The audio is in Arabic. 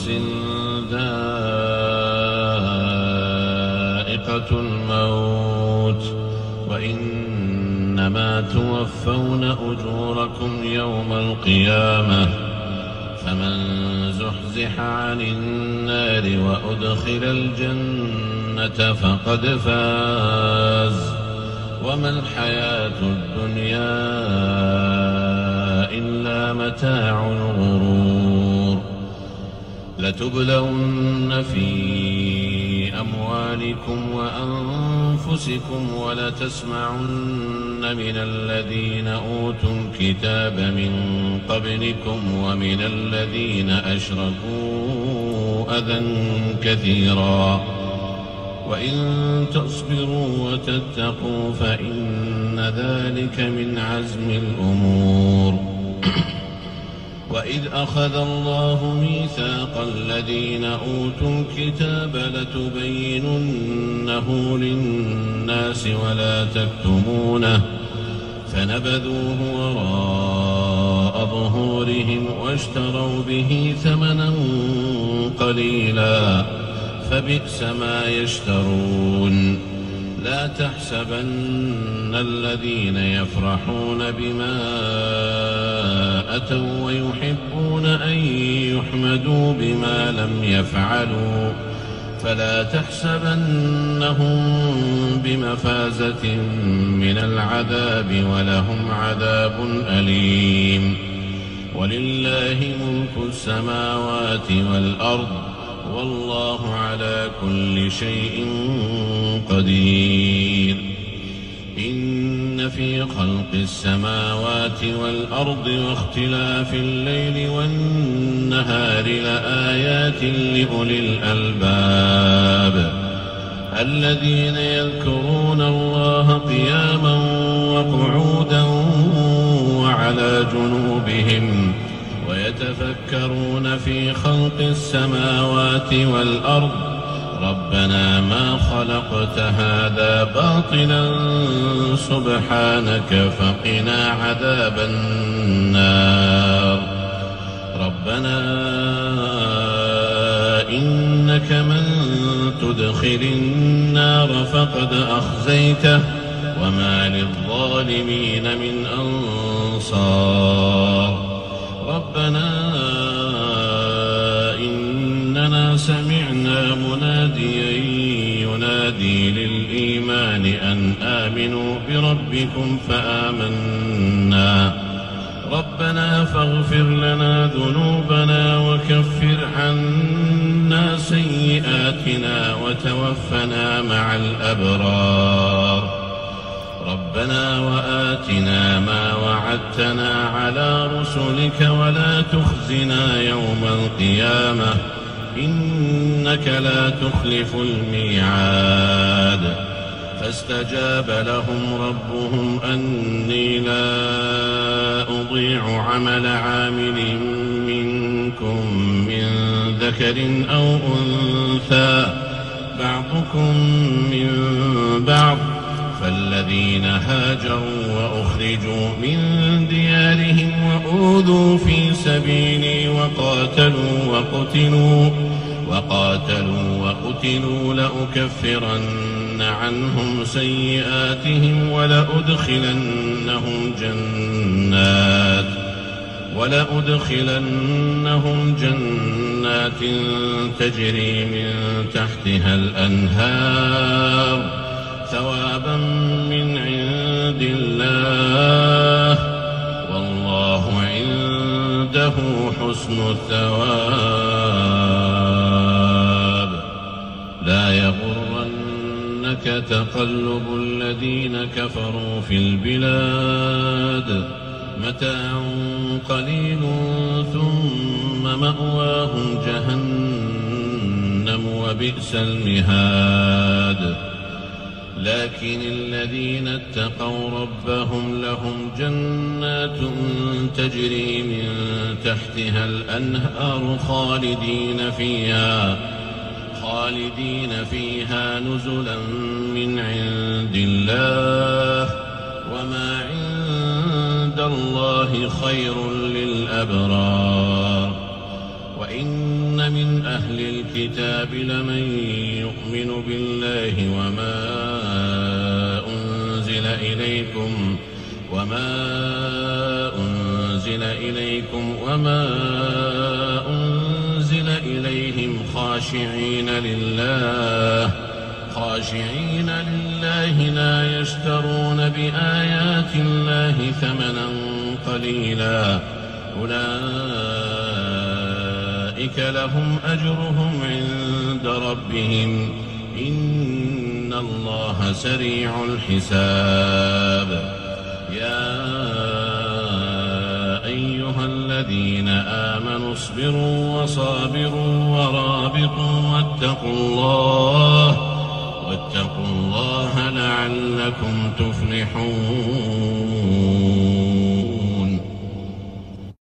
نفس ذائقة الموت وإنما توفون أجوركم يوم القيامة فمن زحزح عن النار وأدخل الجنة فقد فاز وما الحياة الدنيا إلا متاع الغرور لتبلون في أموالكم وأنفسكم ولتسمعن من الذين أوتوا الكتاب من قبلكم ومن الذين أشركوا أذى كثيرا وإن تصبروا وتتقوا فإن ذلك من عزم الأمور وإذ أخذ الله ميثاق الذين أوتوا الكتاب لتبيننه للناس ولا تكتمونه فنبذوه وراء ظهورهم واشتروا به ثمنا قليلا فبئس ما يشترون لا تحسبن الذين يفرحون بما أتوا ويحبون أن يحمدوا بما لم يفعلوا فلا تحسبنهم بمفازة من العذاب ولهم عذاب أليم ولله ملك السماوات والأرض والله على كل شيء قدير إن في خلق السماوات والأرض واختلاف الليل والنهار لآيات لأولي الألباب الذين يذكرون الله قياما وقعودا وعلى جنوبهم ويتفكرون في خلق السماوات والأرض ربنا ما خلقت هذا باطلا سبحانك فقنا عذاب النار ربنا إنك من تدخل النار فقد أخزيته وما للظالمين من أنصار ربنا إننا سمعنا مناديا ينادي للإيمان أن آمنوا بربكم فآمنا ربنا فاغفر لنا ذنوبنا وكفر عنا سيئاتنا وتوفنا مع الأبرار ربنا وآتنا ما وعدتنا على رسلك ولا تخزنا يوم القيامة إنك لا تخلف الميعاد فاستجاب لهم ربهم أني لا أضيع عمل عامل منكم من ذكر أو أنثى بعضكم من بعض فالذين هاجروا وأخرجوا من ديارهم وأوذوا في سبيلي وقاتلوا وقتلوا لأكفرن عنهم سيئاتهم ولأدخلنهم جنات تجري من تحتها الأنهار ثوابا من عند الله والله عنده حسن الثواب لا يغرنك تقلب الذين كفروا في البلاد متاع قليل ثم مأواهم جهنم وبئس المهاد لكن الذين اتقوا ربهم لهم جنات تجري من تحتها الأنهار خالدين فيها نزلا من عند الله وما عند الله خير للأبرار وإن من أهل الكتاب لمن يؤمن بالله وما أنزل إليكم وما أنزل إليهم خاشعين لله لا يشترون بآيات الله ثمنا قليلا أولئك لهم أجرهم عند ربهم إن الله سريع الحساب. يا أيها الذين آمنوا اصبروا وصابروا ورابطوا واتقوا الله لعلكم تفلحون.